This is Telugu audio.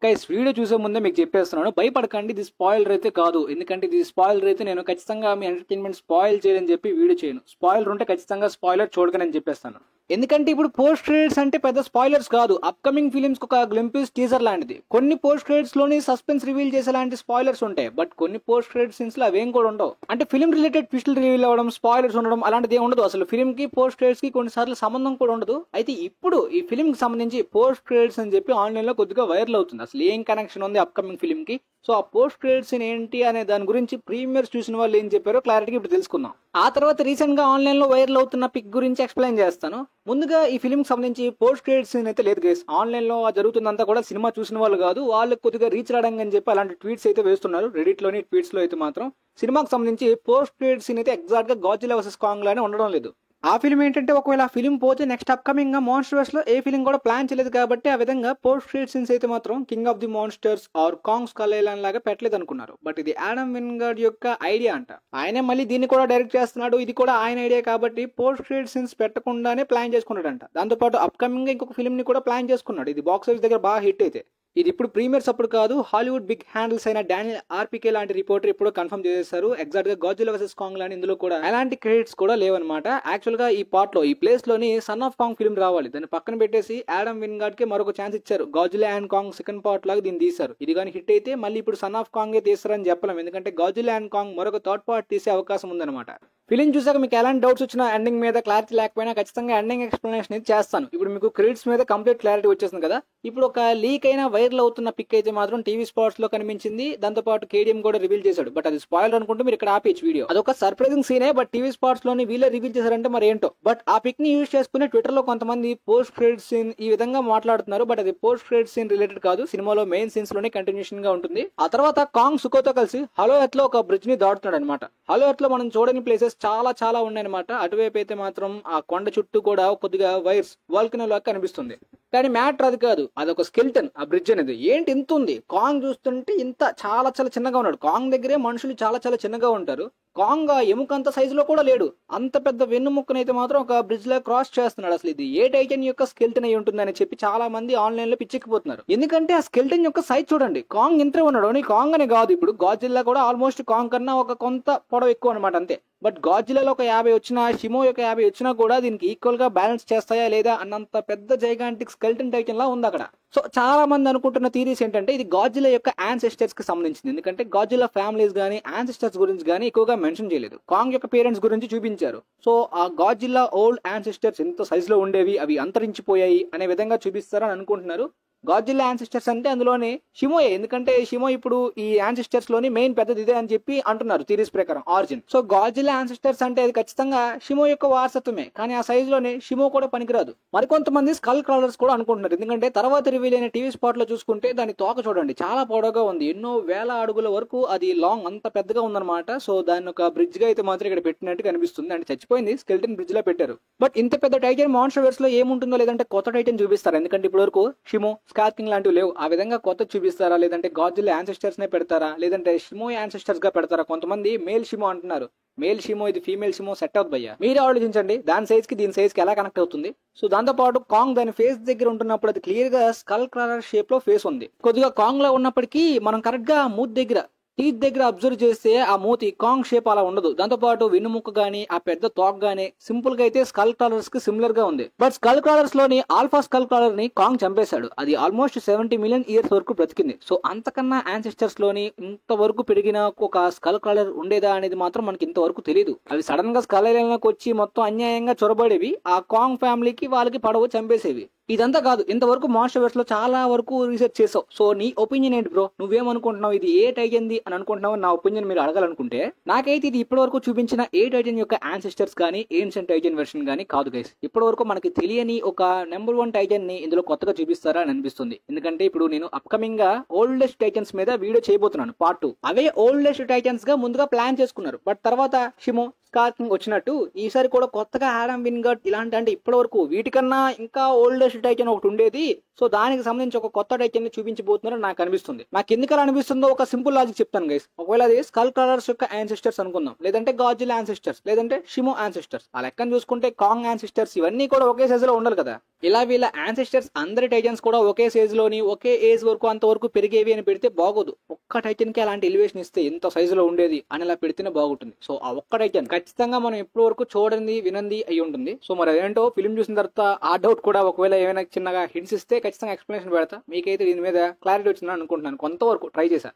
గైస్ వీడియో చూసే ముందే మీకు చెప్పేస్తున్నాను, భయపడకండి, ఇది స్పాయిలర్ అయితే కాదు. ఎందుకంటే ఇది స్పాయిలర్ అయితే నేను ఖచ్చితంగా మీ ఎంటర్టైన్మెంట్ స్పాయిల్ చేయాలని చెప్పి వీడియో చేయను. స్పాయిలర్ ఉంటే ఖచ్చితంగా స్పాయిలర్ చూడకని చెప్పేస్తాను. ఎందుకంటే ఇప్పుడు పోస్ట్ క్రెడిట్స్ అంటే పెద్ద స్పాయిలర్స్ కాదు, అప్కమింగ్ ఫిలిమ్స్ ఒక గ్లింపిస్ టీజర్ లాంటిది. కొన్ని పోస్ట్ క్రెడిట్స్ లోని సస్పెన్స్ రివీల్ చేసే లాంటి స్పాయిలర్స్ ఉంటాయి, బట్ కొన్ని పోస్ట్ క్రెడిట్ సీన్స్ లో అవేం కూడా ఉండవు. అంటే ఫిల్మ్ రిలేటెడ్ ట్విస్టులు రివీల్ అవ్వడం, స్పాయిలర్స్ ఉండడం అలాంటిది ఉండదు. అసలు ఫిల్మ్ కి పోస్ట్ క్రెడిట్స్ కి కొన్నిసార్లు సంబంధం కూడా ఉండదు. అయితే ఇప్పుడు ఈ ఫిల్మ్ కి సంబంధించి పోస్ట్ క్రెడిట్స్ అని చెప్పి ఆన్లైన్ లో కొద్దిగా వైరల్ అవుతుంది. అసలు ఏం కనెక్షన్ ఉంది అప్కమింగ్ ఫిల్మ్ కి, సో ఆ పోస్ట్ క్రెడిట్స్ ఏంటి అనే దాని గురించి ప్రీమియర్స్ చూసిన వాళ్ళు ఏం చెప్పారో క్లారిటీగా ఇప్పుడు తెలుసుకుందాం. ఆ తర్వాత రీసెంట్ గా ఆన్లైన్ లో వైరల్ అవుతున్న పిక్ గురించి ఎక్స్ప్లెయిన్ చేస్తాను. ముందుగా ఈ ఫిల్మ్ కి సంబంధించి పోస్ట్ క్రెడిట్స్ అయితే లేదు గైస్. ఆన్లైన్ లో జరుగుతుందంతా కూడా సినిమా చూసిన వాళ్ళు కాదు, వాళ్ళకి కొద్దిగా రీచ్ రావడం అని చెప్పి అలాంటి ట్వీట్స్ అయితే వేస్తున్నారు. రెడిట్ లోని ట్వీట్స్ లో అయితే మాత్రం సినిమాకి సంబంధించి పోస్ట్ క్రెడిట్స్ అయితే ఎగ్జాక్ట్ గా గాడ్జిల్లా వర్సెస్ కాంగ్ లానే ఉండడం లేదు. ఆ ఫిల్మ్ ఏంటంటే ఒకవేళ ఆ ఫిల్మ్ పోతే నెక్స్ట్ అప్కమింగ్ గా మాన్స్టర్స్ లో ఏ ఫిల్మ్ కూడా ప్లాన్ చేయలేదు కాబట్టి ఆ విధంగా పోస్ట్ క్రెడిట్ సీన్స్ అయితే మాత్రం King of the Monsters or Kong Skull Island లాగా పెట్టలేదు అనుకున్నారు. బట్ ఇది ఆడమ్ విన్గార్డ్ యొక్క ఐడియా అంట. ఆయనే మళ్ళీ దీన్ని కూడా డైరెక్ట్ చేస్తున్నాడు. ఇది కూడా ఆయన ఐడియా కాబట్టి పోస్ట్ క్రెడిట్ సీన్స్ పెట్టకుండానే ప్లాన్ చేసుకున్నాడంట. దాంతోపాటు అప్కమింగ్ గా ఇంకొక ఫిల్మ్ ని కూడా ప్లాన్ చేసుకున్నాడు. ఇది బాక్స్ ఆఫీస్ దగ్గర బాగా హిట్ అయితే. ఇది ఇప్పుడు ప్రీమియర్స్ అప్పుడు కాదు, హాలీవుడ్ బిగ్ హ్యాండిల్స్ అయిన డానియల్ ఆర్పికే లాంటి రిపోర్టర్ ఇప్పుడు కన్ఫర్మ్ చేశారు. ఎగ్జాక్ట్ గా గాడ్జిల్లా వర్సెస్ కాంగ్ లాంటి ఇందులో కూడా ఎలాంటి క్రెడిట్స్ కూడా లేవన్నమాట. యాక్చువల్ గా ఈ పార్ట్ లో ఈ ప్లేస్ లోని సన్ ఆఫ్ కాంగ్ ఫిల్మ్ రావాలి, దాన్ని పక్కన పెట్టేసి ఆడమ్ విన్గార్డ్ కి మరొక ఛాన్స్ ఇచ్చారు. Godzilla and Kong second part లాగా దీన్ని తీశారు. ఇది కానీ హిట్ అయితే మళ్ళీ ఇప్పుడు సన్ ఆఫ్ కాంగ్ తీస్తారని చెప్పలేం, ఎందుకంటే గాడ్జిల్లా అండ్ కాంగ్ మరొక థర్డ్ పార్ట్ తీసే అవకాశం ఉందన్నమాట. ఫిలిం చూసాక మీకు ఎలాంటి డౌట్స్ వచ్చినా ఎండింగ్ మీద క్లారిటీ లేకపోయినా ఖచ్చితంగా ఎండింగ్ ఎక్స్ప్లెనేషన్ అయితే చేస్తాను. ఇప్పుడు మీకు క్రెడిట్స్ మీద కంప్లీట్ క్లారిటీ వచ్చేసింది కదా. ఇప్పుడు ఒక లీక్ అయిన వైరల్ అవుతున్న పిక్ అయితే మాత్రం టీవీ స్పాట్స్ లో కనిపించింది. దాంతో పాటు కేడిఎం కూడా రివీల్ చేశాడు. బట్ అది స్పాయిలర్ అనుకుంటే మీరు ఇక్కడ ఆపేచ్చు వీడియో. అదొక సర్ప్రైజింగ్ సీనే, బట్ టీవీ స్పాట్స్ లోని వీళ్ళే రివీల్ చేశారంటే మరి ఏంటో. బట్ ఆ పిక్ ని యూజ్ చేసుకుని ట్విట్టర్ లో కొంతమంది పోస్ట్ క్రెడిట్ సీన్ ఈ విధంగా మాట్లాడుతున్నారు. బట్ అది పోస్ట్ క్రెడిట్ సీన్ రిలేటెడ్ కాదు, సినిమాలో మెయిన్ సీన్స్ లోనే కంటిన్యూషన్ గా ఉంటుంది. ఆ తర్వాత కాంగ్ సుకోతో కలిసి హలో ఎర్త్ లో ఒక బ్రిడ్జ్ ని దాటుతున్నాడు అనమాట. హలో ఎర్త్ లో మనం చూడని ప్లేసెస్ చాలా చాలా ఉన్నాయన్నమాట. అటువైపు అయితే మాత్రం ఆ కొండ చుట్టూ కూడా కొద్దిగా వైర్స్ వాల్కనో లాగా కనిపిస్తుంది. కానీ మ్యాటర్ అది కాదు, అదొక స్కెల్టన్. ఆ బ్రిడ్జ్ అనేది ఏంటి ఇంత ఉంది. కాంగ్ చూస్తుంటే ఇంత చాలా చాలా చిన్నగా ఉన్నాడు. కాంగ్ దగ్గరే మనుషులు చాలా చాలా చిన్నగా ఉంటారు. కాంగ్ ఎముక అంత సైజులో కూడా లేడు. అంత పెద్ద వెన్నుముక్కనైతే మాత్రం ఒక బ్రిడ్జ్ లో క్రాస్ చేస్తున్నాడు. అసలు ఇది ఏ టైటన్ యొక్క స్కెల్టన్ అయి ఉంటుందని చెప్పి చాలా మంది ఆన్లైన్ లో పిచ్చెక్కిపోతున్నారు. ఎందుకంటే ఆ స్కెల్టన్ యొక్క సైజ్ చూడండి. కాంగ్ ఇంతే ఉన్నాడు. కాంగ్ అనే కాదు, ఇప్పుడు గాడ్జిల్లా కూడా ఆల్మోస్ట్ కాంగ్ కన్నా ఒక కొంత పొడవు ఎక్కువ అనమాట, అంతే. బట్ గాడ్జిల్లాలో ఒక 50 వచ్చినా, షిమో యొక్క 50 వచ్చినా కూడా దీనికి ఈక్వల్ గా బ్యాలెన్స్ చేస్తాయా లేదా అన్నంత పెద్ద జైగాంటిక్ స్కెల్టన్ టైటన్ లా ఉంది అక్కడ. సో చాలా మంది అనుకుంటున్న థీరీస్ ఏంటంటే ఇది గాడ్జిల్లా యొక్క యాన్సెస్టర్స్ కి సంబంధించింది. ఎందుకంటే గాడ్జిల్లా ఫ్యామిలీస్ గానీ యాన్సెస్టర్స్ గురించి గానీ ఎక్కువగా మెన్షన్ చేయలేదు. కాంగ్ యొక్క పేరెంట్స్ గురించి చూపించారు. సో ఆ గాడ్జిల్లా ఓల్డ్ యాన్సెస్టర్స్ ఎంత సైజ్ లో ఉండేవి, అవి అంతరించిపోయాయి అనే విధంగా చూపిస్తారని అనుకుంటున్నారు. గాడ్జిల్లా యాన్సెస్టర్స్ అంటే అందులోనే షిమోయే, ఎందుకంటే షిమో ఇప్పుడు ఈ యాన్సెస్టర్స్ లోని మెయిన్ పెద్దది ఇదే అని చెప్పి అంటున్నారు థీరీస్ ప్రకారం ఆరిజిన్. సో గాడ్జిల్లా యాన్సెస్టర్స్ అంటే అది ఖచ్చితంగా షిమో యొక్క వారసత్వమే, కానీ ఆ సైజ్ లోనే షిమో కూడా పనికిరాదు. మరికొంతమంది స్కల్ క్రాలర్స్ కూడా అనుకుంటున్నారు. ఎందుకంటే తర్వాత రివీల్ అయిన టీవీ స్పాట్ లో చూసుకుంటే దాని తోక చూడండి చాలా పొడవుగా ఉంది. ఎన్నో వేల అడుగుల వరకు అది లాంగ్ అంత పెద్దగా ఉందన్నమాట. సో దాన్ని ఒక బ్రిడ్జ్ గా అయితే మాత్రం ఇక్కడ పెట్టినట్టు కనిపిస్తుంది. అంటే చచ్చిపోయింది, స్కెల్టన్ బ్రిడ్జ్ లో పెట్టారు. బట్ ఇంత పెద్ద టైటన్ మాన్స్టర్స్ లో ఏముంటుందో, లేదంటే కొత్త టైటన్ చూపిస్తారు. ఎందుకంటే ఇప్పటి వరకు షిమో స్కార్కింగ్ లాంటివి లేవు. ఆ విధంగా కొత్త చూపిస్తారా, లేదంటే గాడ్జిల్లా యాన్సెస్టర్స్ నే పెడతారా, లేదంటే షిమో యాన్సెస్టర్స్ గా పెడతారా? కొంతమంది మేల్ షిమో అంటున్నారు. మేల్ షిమో ఇది ఫీమేల్ షిమో సెట్ అవుతుంది భయ్యా. మీరే ఆలోచించండి దాని సైజ్ కి దీని సైజ్ కి ఎలా కనెక్ట్ అవుతుంది. సో దాంతో పాటు కాంగ్ దాని ఫేస్ దగ్గర ఉంటున్నప్పుడు అది క్లియర్ గా స్కల్ క్రాలర్ షేప్ లో ఫేస్ ఉంది. కొద్దిగా కాంగ్ లో ఉన్నప్పటికీ మనం కరెక్ట్ గా మూత్ దగ్గర టీత్ దగ్గర అబ్జర్వ్ చేస్తే ఆ మూతి కాంగ్ షేప్ అలా ఉండదు. దాంతో పాటు వెన్నుముక్క గానీ ఆ పెద్ద తోక గానీ సింపుల్ గా అయితే స్కల్ క్రాలర్స్ కి సిమిలర్ గా ఉంది. బట్ స్కల్ క్రాలర్స్ లోని ఆల్ఫా స్కల్ క్రాలర్ ని కాంగ్ చంపేశాడు. అది ఆల్మోస్ట్ 70 మిలియన్ ఇయర్స్ వరకు బ్రతికింది. సో అంతకన్నా యాన్సెస్టర్స్ లోని ఇంతవరకు పెరిగిన ఒక స్కల్ క్రాలర్ ఉండేదా అనేది మాత్రం మనకి ఇంతవరకు తెలియదు. అవి సడన్ గా స్కల్ ఐలాండ్ లోకి వచ్చి మొత్తం అన్యాయంగా చొరబడేవి. ఆ కాంగ్ ఫ్యామిలీకి వాళ్ళకి పడవ చంపేసేవి. ఇదంతా కాదు, ఇంతవరకు మాన్స్టర్స్ లో చాలా వరకు రీసెర్చ్ చేసావు. సో నీ ఒపీనియన్ ఏంటి బ్రో? నువ్వేమనుకుంటున్నావు? ఇది ఏ టైటన్ ది అని అనుకుంటున్నావు? నా ఒపీనియన్ మీరు అడగాలనుకుంటే నాకైతే ఇది ఇప్పటి వరకు చూపించిన ఏ టైటన్ యొక్క యాన్సెస్టర్స్ కానీ ఏన్షియంట్ టైటన్ వెర్షన్ కానీ కాదు గైస్. ఇప్పటి వరకు మనకి తెలియని ఒక నెంబర్ 1 టైటన్ ని ఇందులో కొత్తగా చూపిస్తారా అని అనిపిస్తుంది. ఎందుకంటే ఇప్పుడు నేను అప్కమింగ్ గా ఓల్డెస్ట్ టైటన్స్ మీద వీడియో చేయబోతున్నాను పార్ట్ 2. అవే ఓల్డెస్ట్ టైటన్స్ గా ముందుగా ప్లాన్ చేసుకున్నారు. బట్ తర్వాత షిమో స్కార్కింగ్ వచ్చినట్టు ఈసారి కూడా కొత్తగా ఆడమ్ విన్గార్డ్ ఇలాంటి, అంటే ఇప్పటి వరకు వీటికన్నా ఇంకా ఓల్డెస్ట్ ఫస్ట్ టైటన్ ఒకటి ఉండేది, సో దానికి సంబంధించి ఒక కొత్త టైటన్ ని చూపించబోతున్నారని నాకు అనిపిస్తుంది. నాకు ఎందుకు అలా అనిపిస్తుందో ఒక సింపుల్ లాజిక్ చెప్తాను గైస్. ఒకవేళ అది స్కల్ క్రషర్స్ యొక్క యాన్సిస్టర్స్ అనుకుందాం, లేదంటే గాడ్జిల్లా యాన్సిస్టర్స్, లేదంటే షిమో యాన్సిస్టర్స్. ఆ లెక్కను చూసుకుంటే కాంగ్ యాన్సిస్టర్స్ ఇవన్నీ కూడా ఒకే సైజ్ లో ఉండాలి కదా. ఇలా వీళ్ళ యాన్సిస్టర్స్ అందరి టైటన్స్ కూడా ఒకే సైజ్ లోని ఒకే ఏజ్ వరకు అంతవరకు పెరిగేవి అని పెడితే బాగోదు. ఒక్క టైటన్ కి అలాంటి ఎలివేషన్ ఇస్తే ఎంత సైజులో ఉండేది అని అలా పెడితేనే బాగుంటుంది. సో ఆ ఒక్క టైటన్ ఖచ్చితంగా మనం ఎప్పటి వరకు చూడండి వినంది అయి ఉంటుంది. సో మరి అదేంటో ఫిల్మ్ చూసిన తర్వాత ఆ డౌట్ కూడా ఒకవేళ ఏమైనా చిన్నగా హింట్స్ ఇస్తే ఖచ్చితంగా ఎక్స్ప్లెనేషన్ పెడతా. మీకైతే దీని మీద క్లారిటీ వచ్చిందని అనుకుంటున్నాను. కొంతవరకు ట్రై చేశా.